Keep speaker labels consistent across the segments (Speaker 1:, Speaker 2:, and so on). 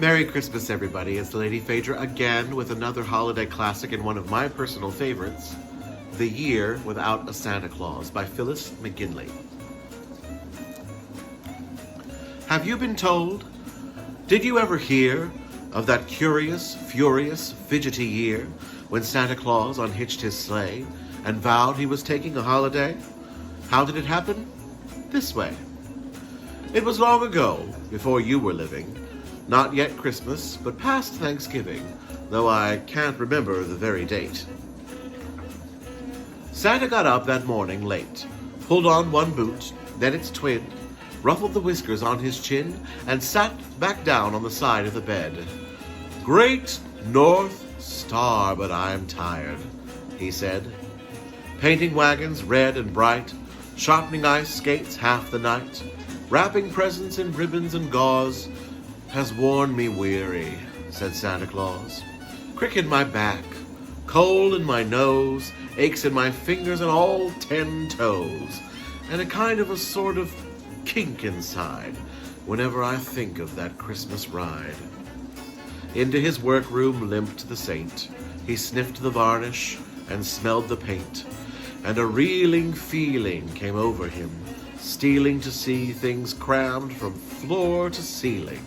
Speaker 1: Merry Christmas, everybody. It's Lady Phaedra again with another holiday classic and one of my personal favorites, The Year Without a Santa Claus by Phyllis McGinley. Have you been told? Did you ever hear of that curious, furious, fidgety year when Santa Claus unhitched his sleigh and vowed he was taking a holiday? How did it happen? This way. It was long ago, before you were living. Not yet Christmas, but past Thanksgiving, though I can't remember the very date. Santa got up that morning late, pulled on one boot, then its twin, ruffled the whiskers on his chin, and sat back down on the side of the bed. "Great North Star, but I'm tired," he said. "Painting wagons red and bright, sharpening ice skates half the night, wrapping presents in ribbons and gauze, has worn me weary," said Santa Claus. "Crick in my back, cold in my nose, aches in my fingers and all 10 toes, and a kind of a sort of kink inside whenever I think of that Christmas ride." Into his workroom limped the saint. He sniffed the varnish and smelled the paint, and a reeling feeling came over him, stealing to see things crammed from floor to ceiling.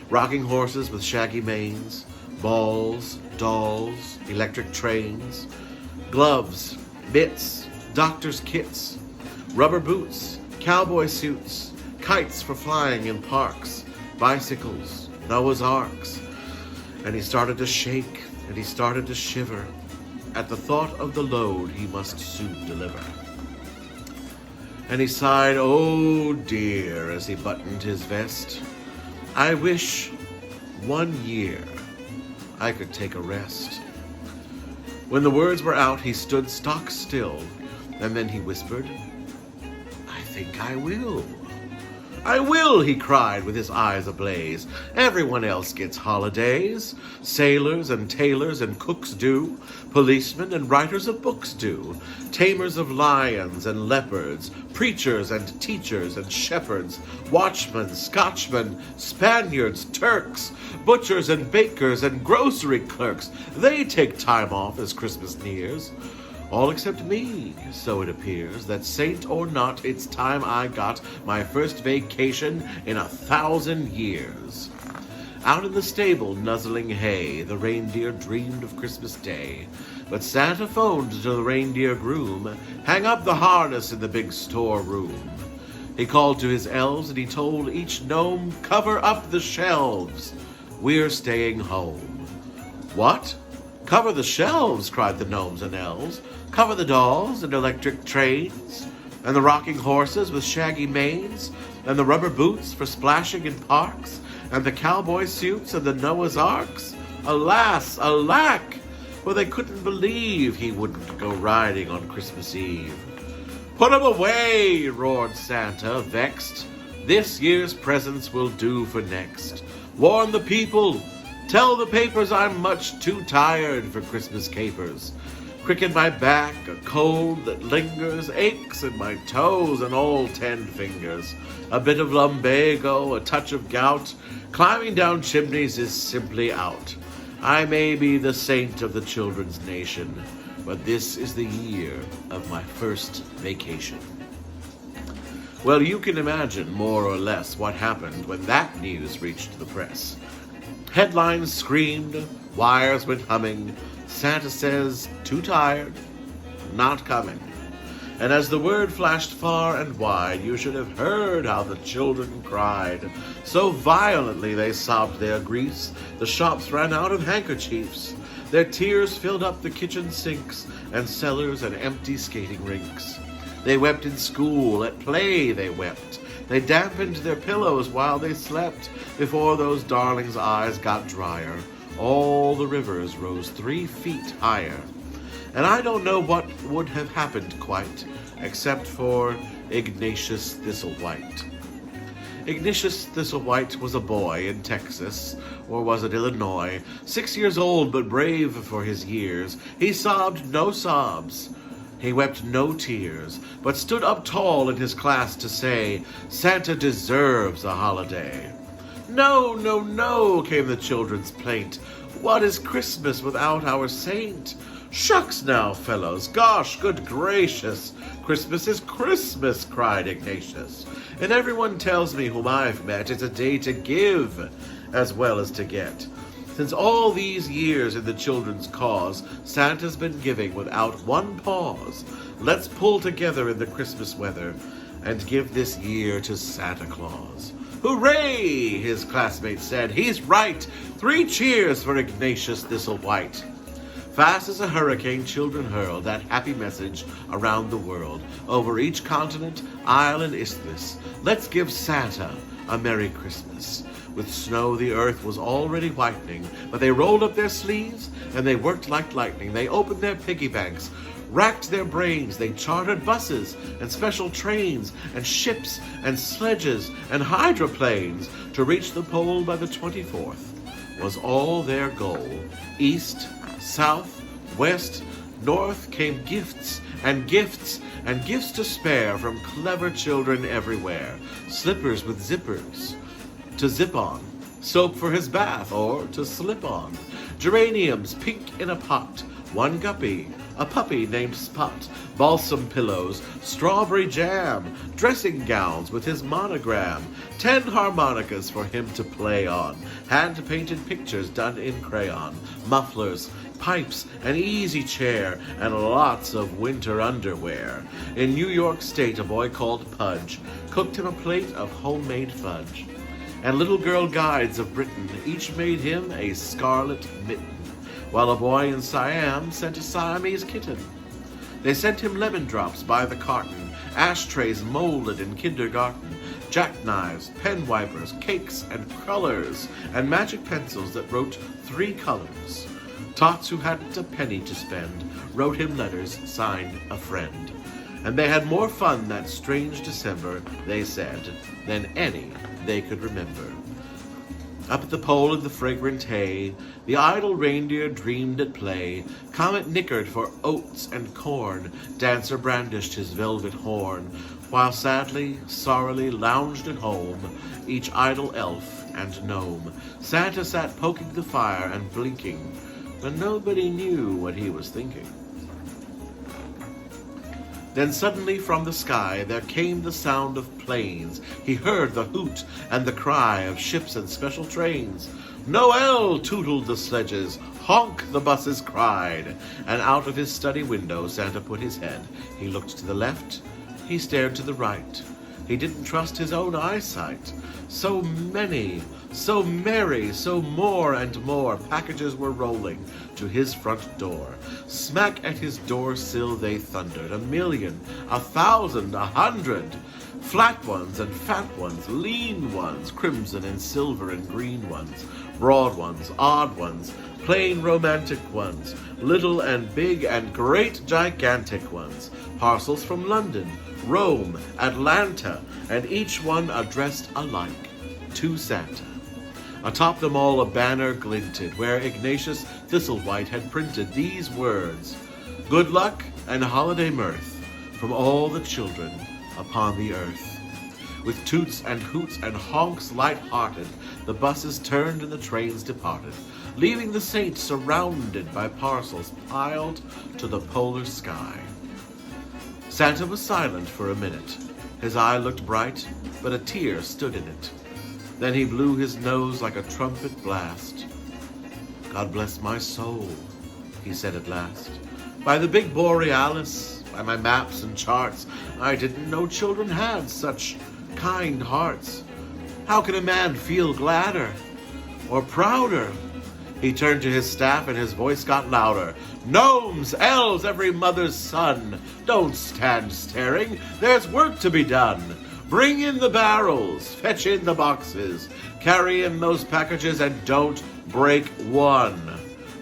Speaker 1: Rocking horses with shaggy manes, balls, dolls, electric trains, gloves, mitts, doctor's kits, rubber boots, cowboy suits, kites for flying in parks, bicycles, Noah's Arks. And he started to shake, and he started to shiver at the thought of the load he must soon deliver. And he sighed, "Oh dear," as he buttoned his vest. "I wish 1 year I could take a rest." When the words were out, he stood stock still, and then he whispered, "I think I will. I will," he cried with his eyes ablaze. "Everyone else gets holidays. Sailors and tailors and cooks do. Policemen and writers of books do. Tamers of lions and leopards. Preachers and teachers and shepherds. Watchmen, Scotchmen, Spaniards, Turks. Butchers and bakers and grocery clerks. They take time off as Christmas nears. All except me, so it appears, that saint or not, it's time I got my first vacation in 1,000 years. Out in the stable, nuzzling hay, the reindeer dreamed of Christmas Day. But Santa phoned to the reindeer groom, "Hang up the harness in the big storeroom." He called to his elves, and he told each gnome, "Cover up the shelves. We're staying home." "What? Cover the shelves?" cried the gnomes and elves. "Cover the dolls and electric trains, and the rocking horses with shaggy manes, and the rubber boots for splashing in parks, and the cowboy suits and the Noah's Arks?" Alas, alack! For they couldn't believe he wouldn't go riding on Christmas Eve. "Put 'em away!" roared Santa, vexed. "This year's presents will do for next. Warn the people! Tell the papers I'm much too tired for Christmas capers. Crick in my back, a cold that lingers, aches in my toes and all 10 fingers. A bit of lumbago, a touch of gout. Climbing down chimneys is simply out. I may be the saint of the children's nation, but this is the year of my first vacation." Well, you can imagine more or less what happened when that news reached the press. Headlines screamed, wires went humming. Santa says, too tired, not coming. And as the word flashed far and wide, you should have heard how the children cried. So violently they sobbed their griefs, the shops ran out of handkerchiefs. Their tears filled up the kitchen sinks and cellars and empty skating rinks. They wept in school, at play they wept. They dampened their pillows while they slept. Before those darlings' eyes got drier, all the rivers rose 3 feet higher. And I don't know what would have happened quite, except for Ignatius Thistlewhite. Ignatius Thistlewhite was a boy in Texas, or was it Illinois, 6 years old but brave for his years. He sobbed no sobs. He wept no tears, but stood up tall in his class to say, "Santa deserves a holiday." No, no, no, came the children's plaint. What is Christmas without our saint? Shucks now, fellows, gosh, good gracious, Christmas is Christmas, cried Ignatius. And everyone tells me whom I've met it's a day to give as well as to get. Since all these years in the children's cause, Santa's been giving without one pause. Let's pull together in the Christmas weather and give this year to Santa Claus. Hooray, his classmates said. He's right. 3 cheers for Ignatius Thistlewhite. Fast as a hurricane, children hurled that happy message around the world, over each continent, isle, and isthmus. Let's give Santa a Merry Christmas. With snow, the earth was already whitening, but they rolled up their sleeves and they worked like lightning. They opened their piggy banks, racked their brains. They chartered buses and special trains and ships and sledges and hydroplanes to reach the pole by the 24th. Was all their goal. East, south, west, north came gifts and gifts and gifts to spare from clever children everywhere. Slippers with zippers to zip on, soap for his bath or to slip on, geraniums pink in a pot, 1 guppy, a puppy named Spot, balsam pillows, strawberry jam, dressing gowns with his monogram, 10 harmonicas for him to play on, hand-painted pictures done in crayon, mufflers, pipes, an easy chair, and lots of winter underwear. In New York State, a boy called Pudge cooked him a plate of homemade fudge. And little girl guides of Britain each made him a scarlet mitten, while a boy in Siam sent a Siamese kitten. They sent him lemon drops by the carton, ashtrays molded in kindergarten, jackknives, pen wipers, cakes and crullers, and magic pencils that wrote 3 colors. Tots who hadn't a penny to spend wrote him letters signed a friend. And they had more fun that strange December, they said, than any they could remember. Up at the pole in the fragrant hay, the idle reindeer dreamed at play. Comet nickered for oats and corn, Dancer brandished his velvet horn, while sadly, sorrowly lounged at home each idle elf and gnome. Santa sat poking the fire and blinking, but nobody knew what he was thinking. Then suddenly from the sky there came the sound of planes. He heard the hoot and the cry of ships and special trains. Noel tootled the sledges, honk the buses cried, and out of his study window Santa put his head. He looked to the left, he stared to the right. He didn't trust his own eyesight. So many, so merry, so more and more packages were rolling to his front door. Smack at his door sill they thundered, 1,000,000, 1,000, 100. Flat ones and fat ones, lean ones, crimson and silver and green ones, broad ones, odd ones, plain romantic ones, little and big and great gigantic ones, parcels from London, Rome, Atlanta, and each one addressed alike to Santa. Atop them all a banner glinted, where Ignatius Thistlewhite had printed these words: "Good luck and holiday mirth from all the children upon the earth." With toots and hoots and honks light-hearted, the buses turned and the trains departed, leaving the saints surrounded by parcels piled to the polar sky. Santa was silent for a minute. His eye looked bright, but a tear stood in it. Then he blew his nose like a trumpet blast. "God bless my soul," he said at last. "By the big Borealis, by my maps and charts, I didn't know children had such kind hearts. How can a man feel gladder or prouder?" He turned to his staff and his voice got louder. "Gnomes, elves, every mother's son, don't stand staring. There's work to be done. Bring in the barrels, fetch in the boxes, carry in those packages and don't break one."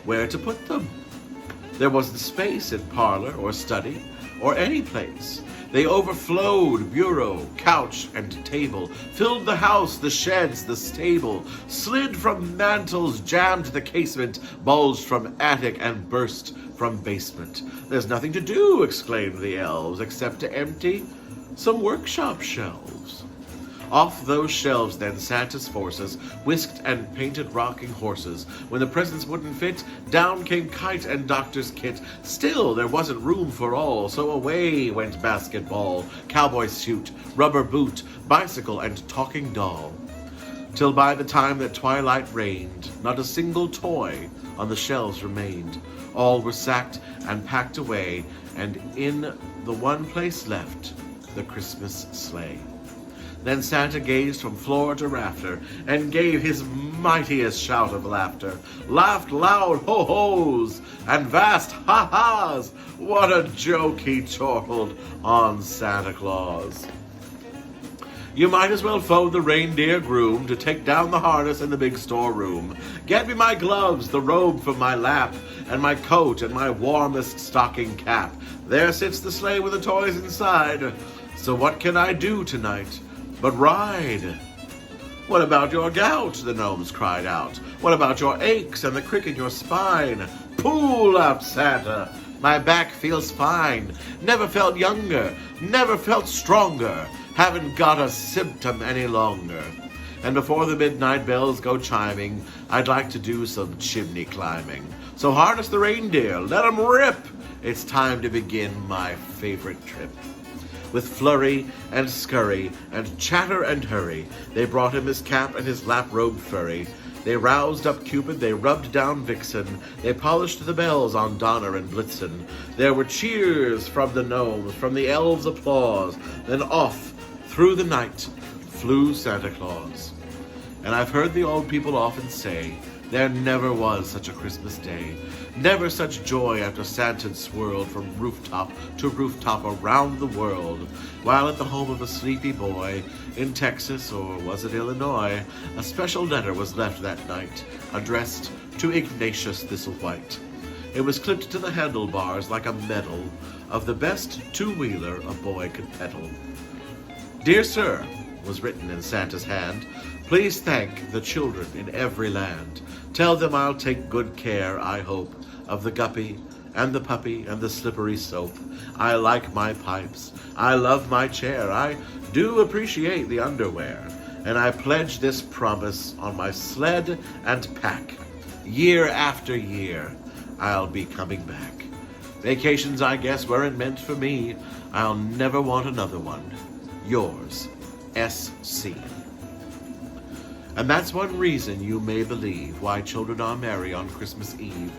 Speaker 1: Where to put them? There wasn't space in parlor or study or any place. They overflowed bureau, couch, and table, filled the house, the sheds, the stable, slid from mantels, jammed the casement, bulged from attic, and burst from basement. "There's nothing to do," exclaimed the elves, "except to empty some workshop shelves." Off those shelves then Santa's forces whisked and painted rocking horses. When the presents wouldn't fit, down came kite and doctor's kit. Still there wasn't room for all, so away went basketball, cowboy suit, rubber boot, bicycle, and talking doll. Till by the time that twilight reigned, not a single toy on the shelves remained. All were sacked and packed away, and in the one place left, the Christmas sleigh. Then Santa gazed from floor to rafter, and gave his mightiest shout of laughter. Laughed loud ho-hos, and vast ha-has. What a joke he chortled on Santa Claus. You might as well phone the reindeer groom to take down the harness in the big storeroom. Get me my gloves, the robe from my lap, and my coat and my warmest stocking cap. There sits the sleigh with the toys inside. So what can I do tonight but ride? What about your gout? The gnomes cried out. What about your aches and the crick in your spine? Pooh, laughed Santa. My back feels fine. Never felt younger. Never felt stronger. Haven't got a symptom any longer. And before the midnight bells go chiming, I'd like to do some chimney climbing. So harness the reindeer, let 'em rip. It's time to begin my favorite trip. With flurry and scurry and chatter and hurry, they brought him his cap and his lap-robe furry. They roused up Cupid, they rubbed down Vixen, they polished the bells on Donner and Blitzen. There were cheers from the gnomes, from the elves applause, then off through the night flew Santa Claus. And I've heard the old people often say, there never was such a Christmas day. Never such joy after Santa'd swirled from rooftop to rooftop around the world, while at the home of a sleepy boy in Texas, or was it Illinois, a special letter was left that night, addressed to Ignatius Thistlewhite. It was clipped to the handlebars like a medal of the best two-wheeler a boy could pedal. Dear Sir, was written in Santa's hand, please thank the children in every land. Tell them I'll take good care, I hope, of the guppy and the puppy and the slippery soap. I like my pipes. I love my chair. I do appreciate the underwear. And I pledge this promise on my sled and pack. Year after year, I'll be coming back. Vacations, I guess, weren't meant for me. I'll never want another one. Yours, S.C. And that's one reason you may believe why children are merry on Christmas Eve.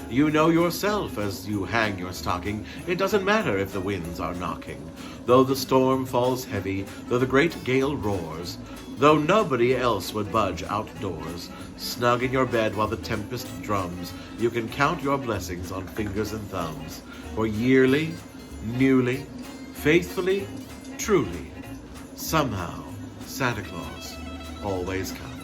Speaker 1: You know yourself as you hang your stocking, it doesn't matter if the winds are knocking. Though the storm falls heavy, though the great gale roars, though nobody else would budge outdoors, snug in your bed while the tempest drums, you can count your blessings on fingers and thumbs. For yearly, newly, faithfully, truly, somehow, Santa Claus always comes.